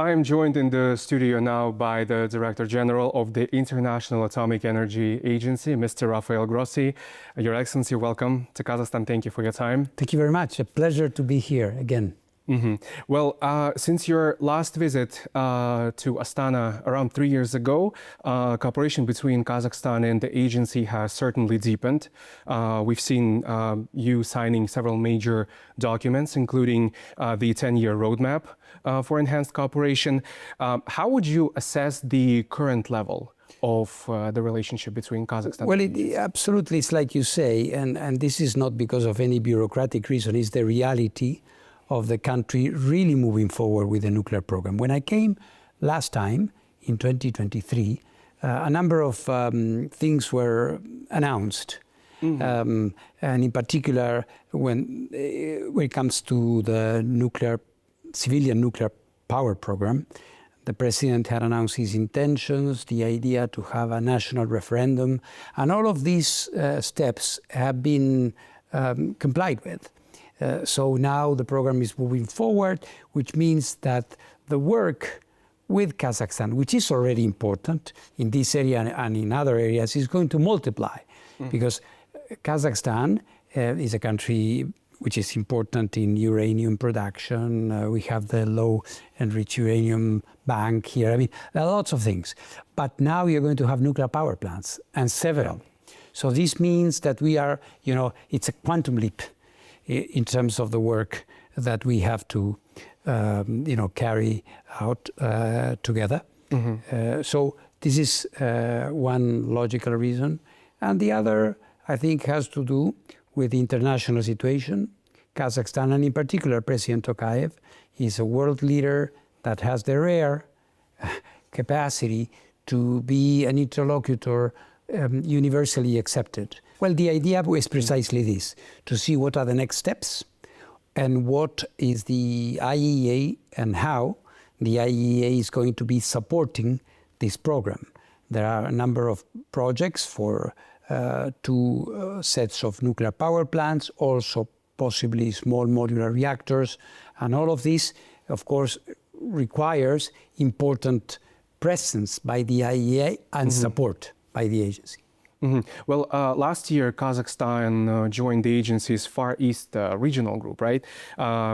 I am joined in the studio now by the Director General of the International Atomic Energy Agency, Mr. Rafael Grossi. Your Excellency, welcome to Kazakhstan. Thank you for your time. Thank you very much. A pleasure to be here again. Well, since your last visit to Astana around 3 years ago, cooperation between Kazakhstan and the agency has certainly deepened. We've seen you signing several major documents, including the 10-year roadmap for enhanced cooperation. How would you assess the current level of the relationship between Kazakhstan? Well, absolutely, it's like you say, and this is not because of any bureaucratic reason, it's the reality of the country really moving forward with the nuclear program. When I came last time, in 2023, a number of things were announced. And in particular, when it comes to the civilian nuclear power program, the president had announced his intentions, the idea to have a national referendum, and all of these steps have been complied with. So now the program is moving forward, which means that the work with Kazakhstan, which is already important in this area and in other areas, is going to multiply. Because Kazakhstan is a country which is important in uranium production. We have the low enriched uranium bank here. I mean, there are lots of things. But now you're going to have nuclear power plants, and several. So this means that we are, it's a quantum leap in terms of the work that we have to, carry out together. So this is one logical reason. And the other, I think, has to do with the international situation. Kazakhstan, and in particular President Tokayev, is a world leader that has the rare capacity to be an interlocutor universally accepted. Well, the idea is precisely this, to see what are the next steps and what is the IAEA and how the IAEA is going to be supporting this program. There are a number of projects for two sets of nuclear power plants, also possibly small modular reactors, and all of this, of course, requires important presence by the IAEA and support by the agency. Well, last year, Kazakhstan joined the agency's Far East regional group, right?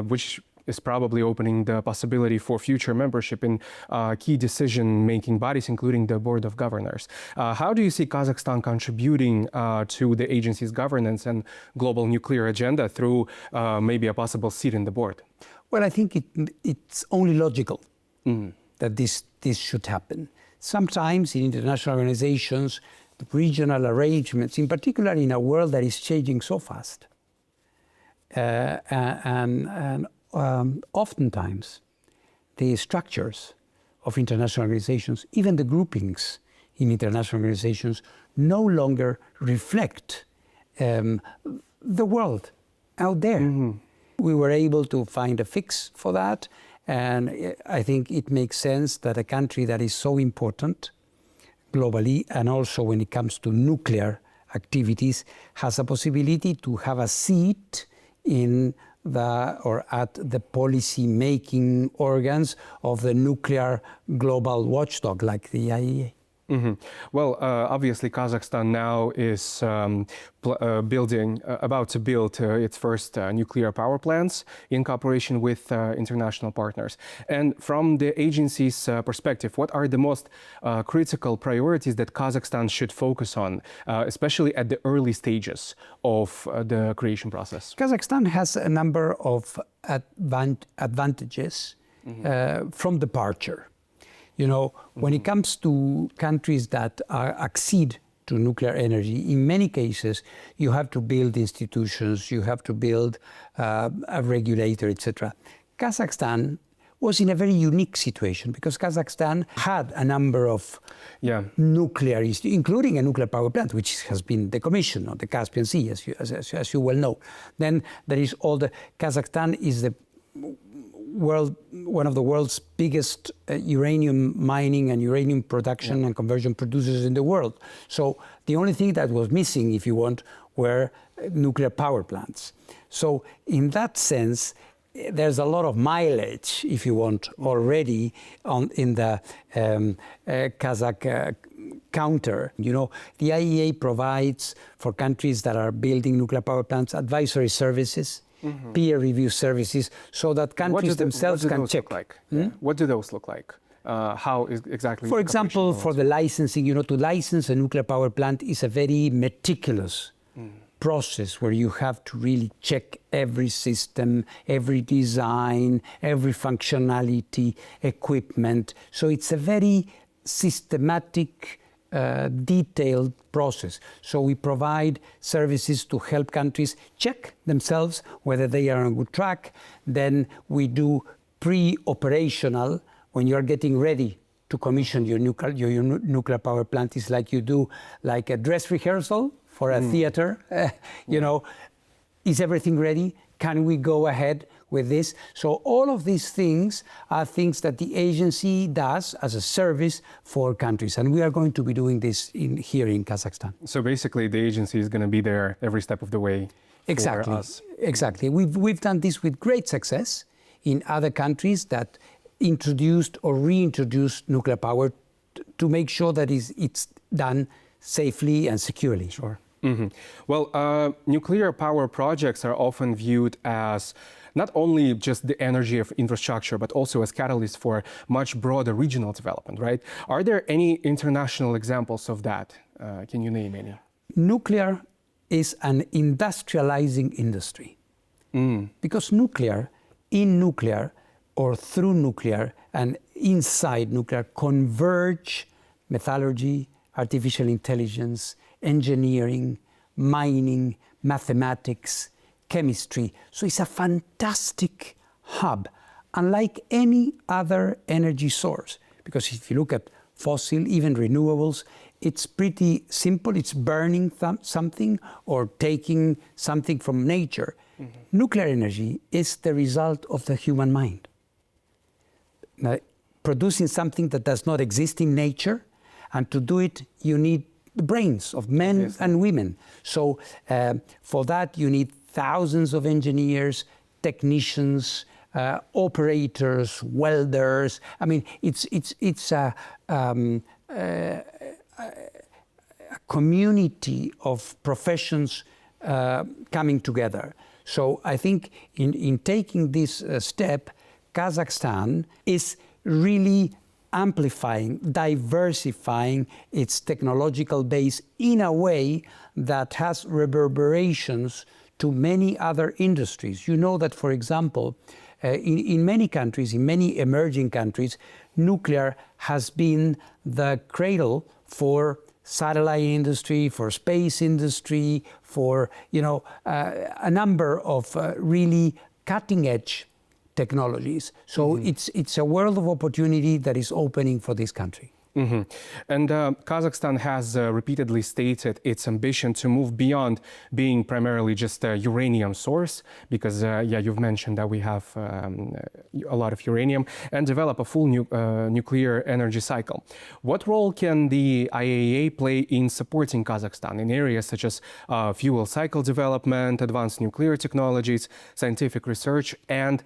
Which is probably opening the possibility for future membership in key decision-making bodies, including the Board of Governors. How do you see Kazakhstan contributing to the agency's governance and global nuclear agenda through maybe a possible seat in the board? Well, I think it's only logical that this should happen. Sometimes in international organizations, regional arrangements, in particular in a world that is changing so fast, and oftentimes the structures of international organizations, even the groupings in international organizations, no longer reflect the world out there. We were able to find a fix for that, and I think it makes sense that a country that is so important globally, and also when it comes to nuclear activities, has a possibility to have a seat in at the policy-making organs of the nuclear global watchdog like the IAEA. Well, obviously, Kazakhstan now is about to build its first nuclear power plants in cooperation with international partners. And from the agency's perspective, what are the most critical priorities that Kazakhstan should focus on, especially at the early stages of the creation process? Kazakhstan has a number of advantages from departure. When it comes to countries that accede to nuclear energy, in many cases, you have to build institutions, you have to build a regulator, etc. Kazakhstan was in a very unique situation because Kazakhstan had a number of nuclear, including a nuclear power plant, which has been decommissioned on the Caspian Sea, as you well know. Then there is Kazakhstan is one of the world's biggest uranium mining and uranium production and conversion producers in the world. So the only thing that was missing, if you want, were nuclear power plants. So in that sense, there's a lot of mileage, if you want, already in the Kazakh counter. You know, the IAEA provides for countries that are building nuclear power plants advisory services, peer review services, so that countries themselves can check. What do those look like? How exactly? For example, for the licensing, you know, to license a nuclear power plant is a very meticulous process where you have to really check every system, every design, every functionality, equipment. So it's a very systematic, detailed process. So we provide services to help countries check themselves whether they are on a good track. Then we do pre-operational, when you are getting ready to commission your nuclear power plant. Is like you do like a dress rehearsal for a theater. You know, is everything ready? Can we go ahead with this? So all of these things are things that the agency does as a service for countries. And we are going to be doing this here in Kazakhstan. So basically the agency is going to be there every step of the way for us. Exactly. We've done this with great success in other countries that introduced or reintroduced nuclear power to make sure that it's done safely and securely. Sure. Well, nuclear power projects are often viewed as not only just the energy of infrastructure, but also as catalysts for much broader regional development, right? Are there any international examples of that? Can you name any? Nuclear is an industrializing industry. Because nuclear, in nuclear, or through nuclear and inside nuclear converge metallurgy, artificial intelligence, engineering, mining, mathematics, chemistry. So it's a fantastic hub, unlike any other energy source. Because if you look at fossil, even renewables, it's pretty simple. It's burning something or taking something from nature. Nuclear energy is the result of the human mind. Now, producing something that does not exist in nature, and to do it, you need the brains of men and women. So for that, you need thousands of engineers, technicians, operators, welders. I mean, it's a community of professions coming together. So I think in taking this step, Kazakhstan is really amplifying, diversifying its technological base in a way that has reverberations to many other industries. You know that, for example, in many countries, in many emerging countries, nuclear has been the cradle for satellite industry, for space industry, for a number of really cutting-edge technologies. So it's a world of opportunity that is opening for this country. And Kazakhstan has repeatedly stated its ambition to move beyond being primarily just a uranium source, because you've mentioned that we have a lot of uranium, and develop a full nuclear energy cycle. What role can the IAEA play in supporting Kazakhstan in areas such as fuel cycle development, advanced nuclear technologies, scientific research, and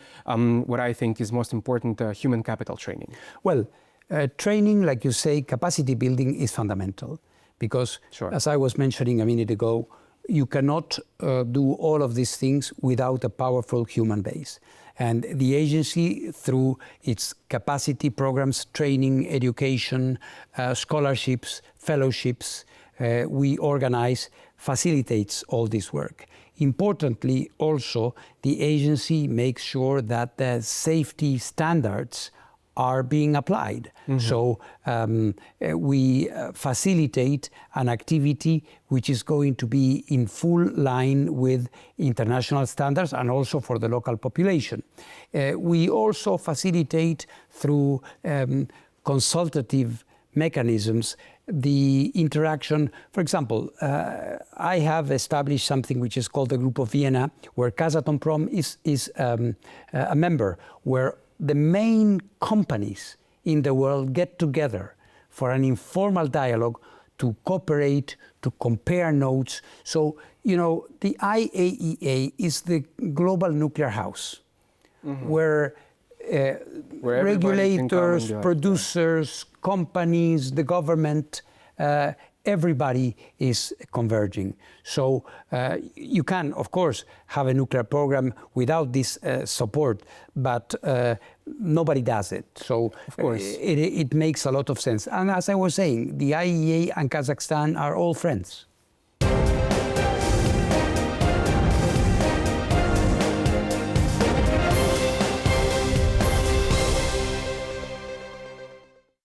what I think is most important, human capital training? Well, training, like you say, capacity building is fundamental, because as I was mentioning a minute ago, you cannot do all of these things without a powerful human base. And the agency, through its capacity programs, training, education, scholarships, fellowships, we organize, facilitates all this work. Importantly, also, the agency makes sure that the safety standards are being applied. So we facilitate an activity which is going to be in full line with international standards and also for the local population. We also facilitate through consultative mechanisms the interaction. For example, I have established something which is called the Group of Vienna, where Kazatomprom is a member, where the main companies in the world get together for an informal dialogue to cooperate, to compare notes. So, the IAEA is the global nuclear house. where regulators, producers, companies, the government, everybody is converging. So you can, of course, have a nuclear program without this support, but nobody does it. So of course. It makes a lot of sense. And as I was saying, the IAEA and Kazakhstan are all friends.